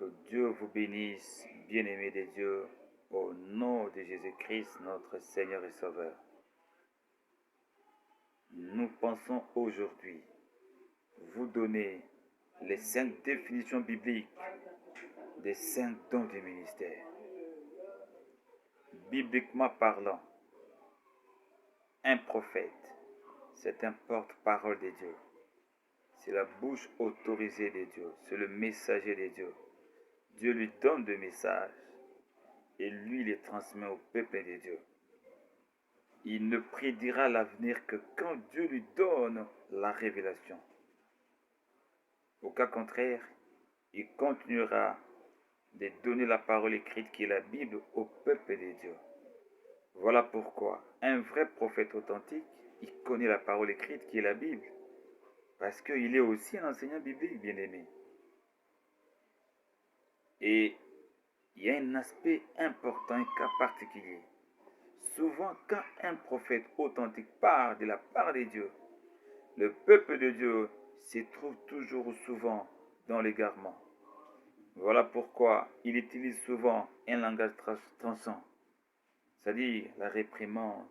Que Dieu vous bénisse, bien-aimés de Dieu, au nom de Jésus-Christ, notre Seigneur et Sauveur. Nous pensons aujourd'hui vous donner les 5 définitions bibliques des 5 dons du ministère. Bibliquement parlant, un prophète, c'est un porte-parole de Dieu. C'est la bouche autorisée de Dieu, c'est le messager de Dieu. Dieu lui donne des messages et lui les transmet au peuple de Dieu. Il ne prédira l'avenir que quand Dieu lui donne la révélation. Au cas contraire, il continuera de donner la parole écrite qui est la Bible au peuple de Dieu. Voilà pourquoi un vrai prophète authentique, il connaît la parole écrite qui est la Bible, parce qu'il est aussi un enseignant biblique, bien-aimé. Et il y a un aspect important, un cas particulier. Souvent, quand un prophète authentique parle de la part de Dieu, le peuple de Dieu se trouve toujours souvent dans l'égarement. Voilà pourquoi il utilise souvent un langage tranchant, c'est-à-dire la réprimande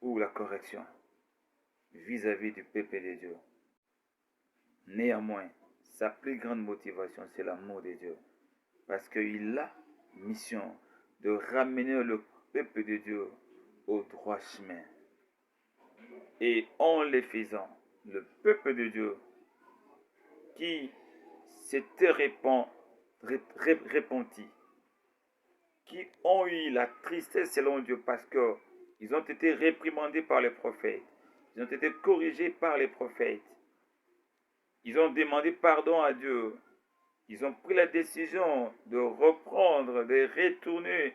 ou la correction vis-à-vis du peuple de Dieu. Néanmoins, sa plus grande motivation, c'est l'amour de Dieu, parce qu'il a mission de ramener le peuple de Dieu au droit chemin. Et en le faisant, le peuple de Dieu qui s'était repenti, qui ont eu la tristesse selon Dieu parce qu'ils ont été réprimandés par les prophètes, ils ont été corrigés par les prophètes, ils ont demandé pardon à Dieu, ils ont pris la décision de reprendre, de retourner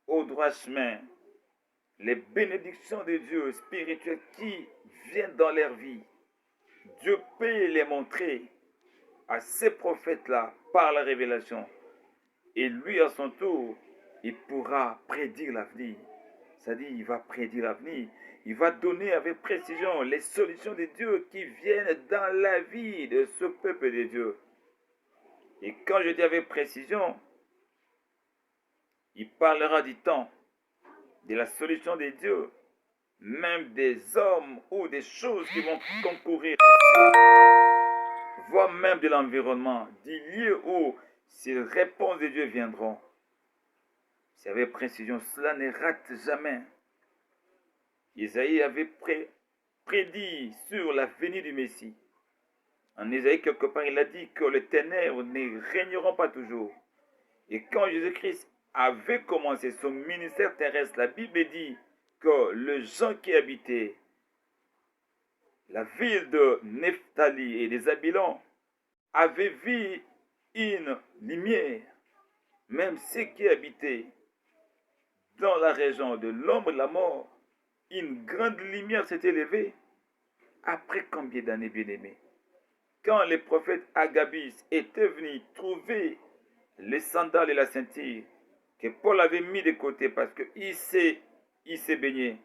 au droit chemin. Les bénédictions de Dieu spirituelles qui viennent dans leur vie, Dieu peut les montrer à ces prophètes-là par la révélation. Et lui, à son tour, il pourra prédire l'avenir. C'est-à-dire, il va prédire l'avenir. Il va donner avec précision les solutions de Dieu qui viennent dans la vie de ce peuple de Dieu. Et quand je dis avec précision, il parlera du temps, de la solution de Dieu, même des hommes ou des choses qui vont concourir à cela, voire même de l'environnement, du lieu où ces réponses de Dieu viendront. C'est avec précision, cela ne rate jamais. Isaïe avait prédit sur la venue du Messie. En Isaïe, quelque part, il a dit que les ténèbres ne régneront pas toujours. Et quand Jésus-Christ avait commencé son ministère terrestre, la Bible dit que les gens qui habitaient la ville de Nephtali et des Abilons avaient vu une lumière. Même ceux qui habitaient dans la région de l'ombre de la mort, une grande lumière s'est élevée. Après combien d'années, bien-aimés? Quand les prophètes Agabus étaient venus trouver les sandales et la ceinture que Paul avait mis de côté parce qu'il s'est baigné.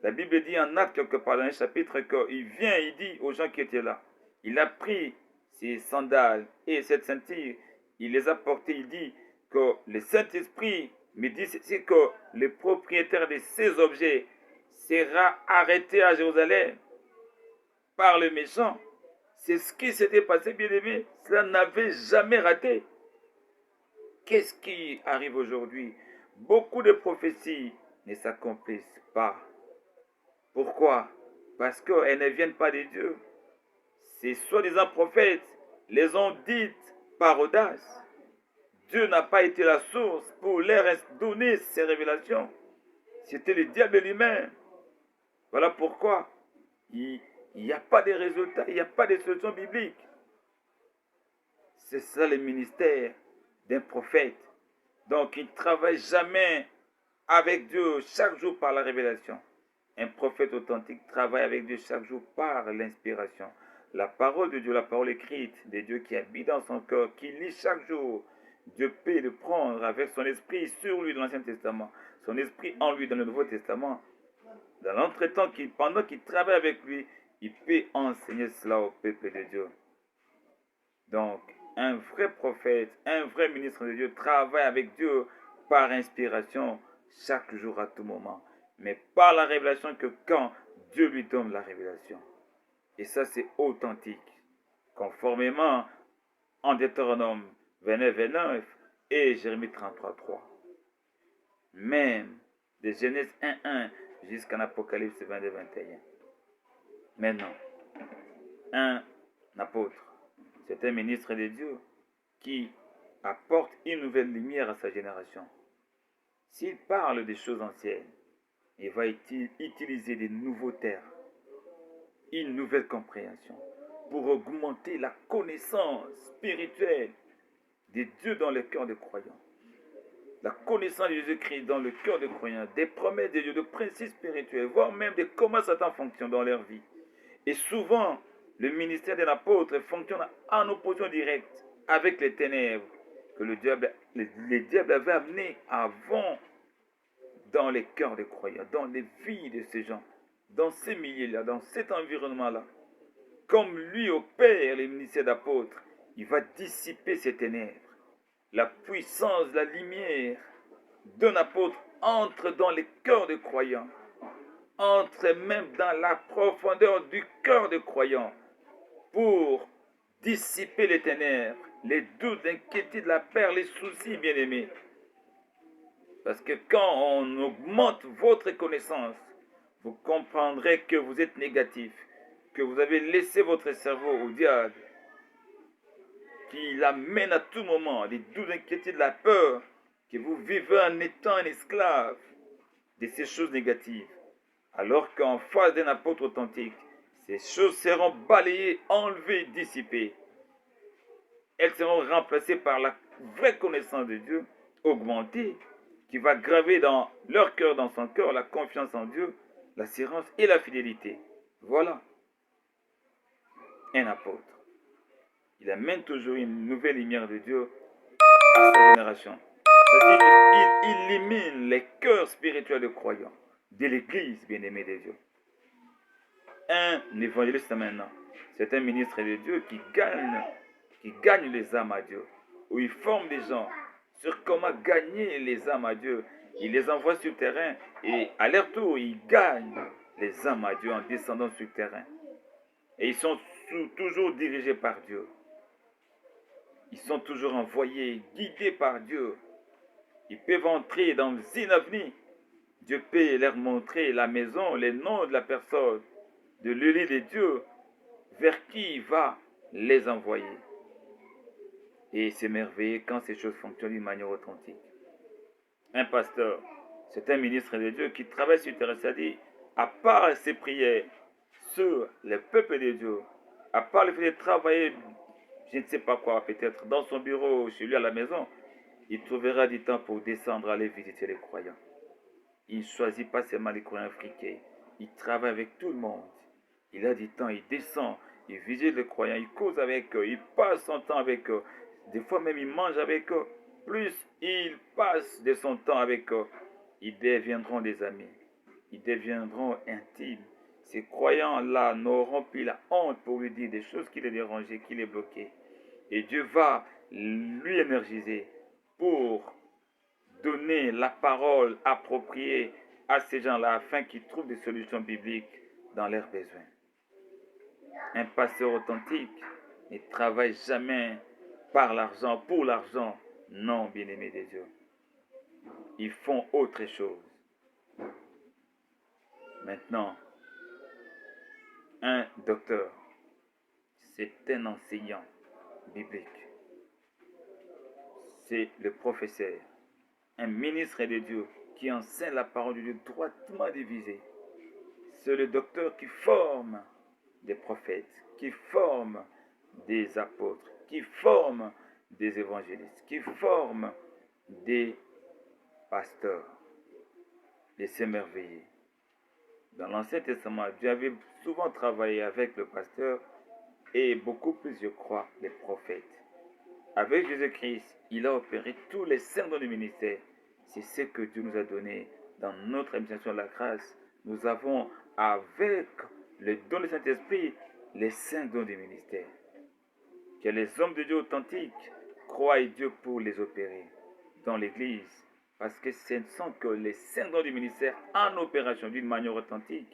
La Bible dit en Actes quelque part dans un chapitre qu'il vient, il dit aux gens qui étaient là, il a pris ses sandales et cette ceinture, il les a portées, il dit que le Saint-Esprit me dit c'est que le propriétaire de ces objets sera arrêté à Jérusalem par le méchant. C'est ce qui s'était passé, bien-aimé. Cela n'avait jamais raté. Qu'est-ce qui arrive aujourd'hui? Beaucoup de prophéties ne s'accomplissent pas. Pourquoi? Parce qu'elles ne viennent pas de Dieu. Ces soi-disant prophètes les ont dites par audace. Dieu n'a pas été la source pour leur donner ces révélations. C'était le diable lui-même. Voilà pourquoi il n'y a pas de résultats, il n'y a pas de solution biblique. C'est ça le ministère d'un prophète. Donc il ne travaille jamais avec Dieu chaque jour par la révélation. Un prophète authentique travaille avec Dieu chaque jour par l'inspiration. La parole de Dieu, la parole écrite de Dieu qui habite dans son cœur, qui lit chaque jour. Dieu peut le prendre avec son esprit sur lui dans l'Ancien Testament, son esprit en lui dans le Nouveau Testament. Dans l'entretemps, pendant qu'il travaille avec lui, il peut enseigner cela au peuple de Dieu. Donc, un vrai prophète, un vrai ministre de Dieu travaille avec Dieu par inspiration chaque jour à tout moment. Mais par la révélation que quand Dieu lui donne la révélation. Et ça c'est authentique. Conformément en Deutéronome 29, 29 et Jérémie 33, 3. Même de Genèse 1, 1 jusqu'en Apocalypse 22, 21. Maintenant, un apôtre, c'est un ministre de Dieu qui apporte une nouvelle lumière à sa génération. S'il parle des choses anciennes, il va utiliser des nouveaux termes, une nouvelle compréhension pour augmenter la connaissance spirituelle de Dieu dans le cœur des croyants. La connaissance de Jésus-Christ dans le cœur des croyants, des promesses de Dieu, de principes spirituels, voire même de comment Satan fonctionne dans leur vie. Et souvent, le ministère d'un apôtre fonctionne en opposition directe avec les ténèbres que le diable avait amené avant dans les cœurs des croyants, dans les vies de ces gens, dans ces milieux-là, dans cet environnement-là. Comme lui opère le ministère d'apôtre, il va dissiper ces ténèbres. La puissance, la lumière d'un apôtre entre dans les cœurs des croyants, entre même dans la profondeur du cœur des croyants pour dissiper les ténèbres, les doutes, l'inquiétude, la peur, les soucis, bien-aimés. Parce que quand on augmente votre connaissance, vous comprendrez que vous êtes négatif, que vous avez laissé votre cerveau au diable, qui l'amène à tout moment, les doutes, l'inquiétude, la peur, que vous vivez en étant un esclave de ces choses négatives. Alors qu'en face d'un apôtre authentique, ces choses seront balayées, enlevées, dissipées. Elles seront remplacées par la vraie connaissance de Dieu, augmentée, qui va graver dans leur cœur, dans son cœur, la confiance en Dieu, l'assurance et la fidélité. Voilà un apôtre. Il amène toujours une nouvelle lumière de Dieu à sa génération. C'est-à-dire qu'il illumine les cœurs spirituels des croyants, de l'Église bien-aimée de Dieu. Un évangéliste maintenant, c'est un ministre de Dieu qui gagne les âmes à Dieu, où il forme des gens sur comment gagner les âmes à Dieu. Il les envoie sur le terrain et à leur tour, ils gagnent les âmes à Dieu en descendant sur le terrain. Et ils sont toujours dirigés par Dieu. Ils sont toujours envoyés, guidés par Dieu. Ils peuvent entrer dans une avenue. Dieu peut leur montrer la maison, les noms de la personne, de l'œil de Dieu, vers qui il va les envoyer. Et c'est merveilleux quand ces choses fonctionnent d'une manière authentique. Un pasteur, c'est un ministre de Dieu qui travaille sur terre, c'est-à-dire, à part ses prières sur le peuple de Dieu, à part le fait de travailler, je ne sais pas quoi, peut-être dans son bureau, chez lui à la maison, il trouvera du temps pour descendre, aller visiter les croyants. Il ne choisit pas seulement les croyants africains, il travaille avec tout le monde. Il a du temps, il descend, il visite les croyants, il cause avec eux, il passe son temps avec eux. Des fois même il mange avec eux. Plus il passe de son temps avec eux, ils deviendront des amis. Ils deviendront intimes. Ces croyants-là n'auront plus la honte pour lui dire des choses qui les dérangeaient, qui les bloquaient. Et Dieu va lui énergiser pour donner la parole appropriée à ces gens-là afin qu'ils trouvent des solutions bibliques dans leurs besoins. Un pasteur authentique ne travaille jamais par l'argent, pour l'argent. Non, bien-aimés de Dieu. Ils font autre chose. Maintenant, un docteur, c'est un enseignant biblique. C'est le professeur, un ministre de Dieu qui enseigne la parole de Dieu droitement divisée. C'est le docteur qui forme des prophètes, qui forme des apôtres, qui forme des évangélistes, qui forme des pasteurs. Et c'est merveilleux. Dans l'Ancien Testament, Dieu avait souvent travaillé avec le pasteur et beaucoup plus, je crois, les prophètes. Avec Jésus-Christ, il a opéré tous les 5 dons du ministère. C'est ce que Dieu nous a donné dans notre émission de la grâce. Nous avons, avec le don du Saint-Esprit, les 5 dons du ministère. que les hommes de Dieu authentiques croient Dieu pour les opérer dans l'Église, parce que ce ne sont que les saints dons du ministère en opération d'une manière authentique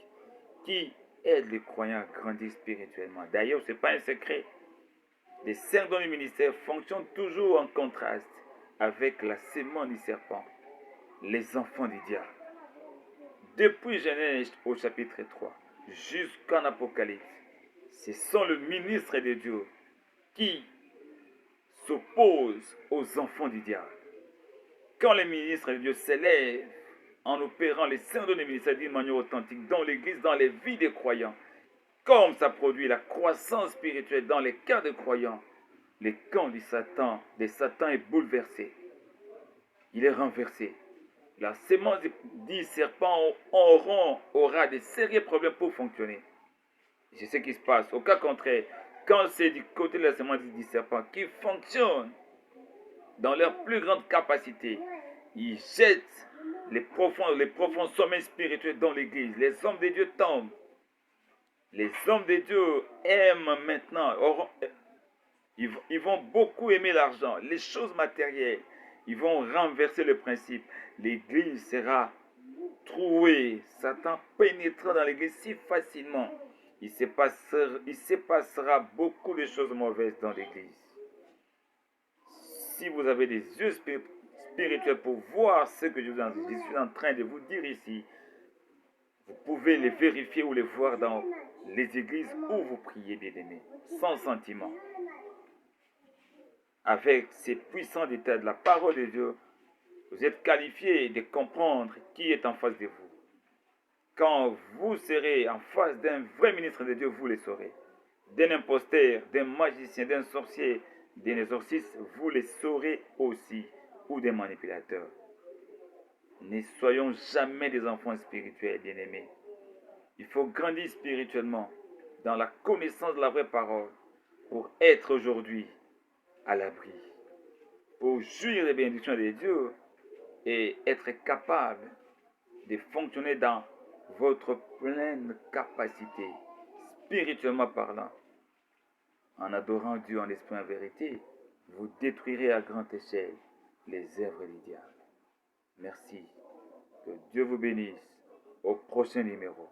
qui aident les croyants à grandir spirituellement. D'ailleurs, ce n'est pas un secret. Les saints dons du ministère fonctionnent toujours en contraste avec la sémence du serpent, les enfants du diable. Depuis Genèse au chapitre 3 jusqu'en Apocalypse, ce sont le ministre de Dieu qui s'oppose aux enfants du diable. Quand les ministres de Dieu s'élèvent en opérant les saints dons du ministère d'une manière authentique dans l'Église, dans les vies des croyants, comme ça produit la croissance spirituelle dans les cœurs des croyants, le camp du Satan est bouleversé. Il est renversé. La sémence du serpent aura de sérieux problèmes pour fonctionner. C'est ce qui se passe. Au cas contraire, quand c'est du côté de la sémence du serpent qui fonctionne dans leur plus grande capacité, ils jettent les profonds sommets spirituels dans l'Église. Les hommes de Dieu tombent. Les hommes de Dieu aiment maintenant, ils vont beaucoup aimer l'argent, les choses matérielles. Ils vont renverser le principe. L'Église sera trouée. Satan pénétrera dans l'Église si facilement. Il se passera beaucoup de choses mauvaises dans l'Église. Si vous avez des yeux spirituels pour voir ce que je suis en train de vous dire ici, vous pouvez les vérifier ou les voir dans les églises où vous priez, bien-aimés, sans sentiment. Avec ces puissants détails de la parole de Dieu, vous êtes qualifiés de comprendre qui est en face de vous. Quand vous serez en face d'un vrai ministre de Dieu, vous le saurez. D'un imposteur, d'un magicien, d'un sorcier, d'un exorciste, vous le saurez aussi, ou des manipulateurs. Ne soyons jamais des enfants spirituels, bien-aimés. Il faut grandir spirituellement dans la connaissance de la vraie parole pour être aujourd'hui à l'abri, pour jouir des bénédictions de Dieu et être capable de fonctionner dans votre pleine capacité, spirituellement parlant. En adorant Dieu en esprit et en vérité, vous détruirez à grande échelle les œuvres du diable. Merci. Que Dieu vous bénisse. Au prochain numéro.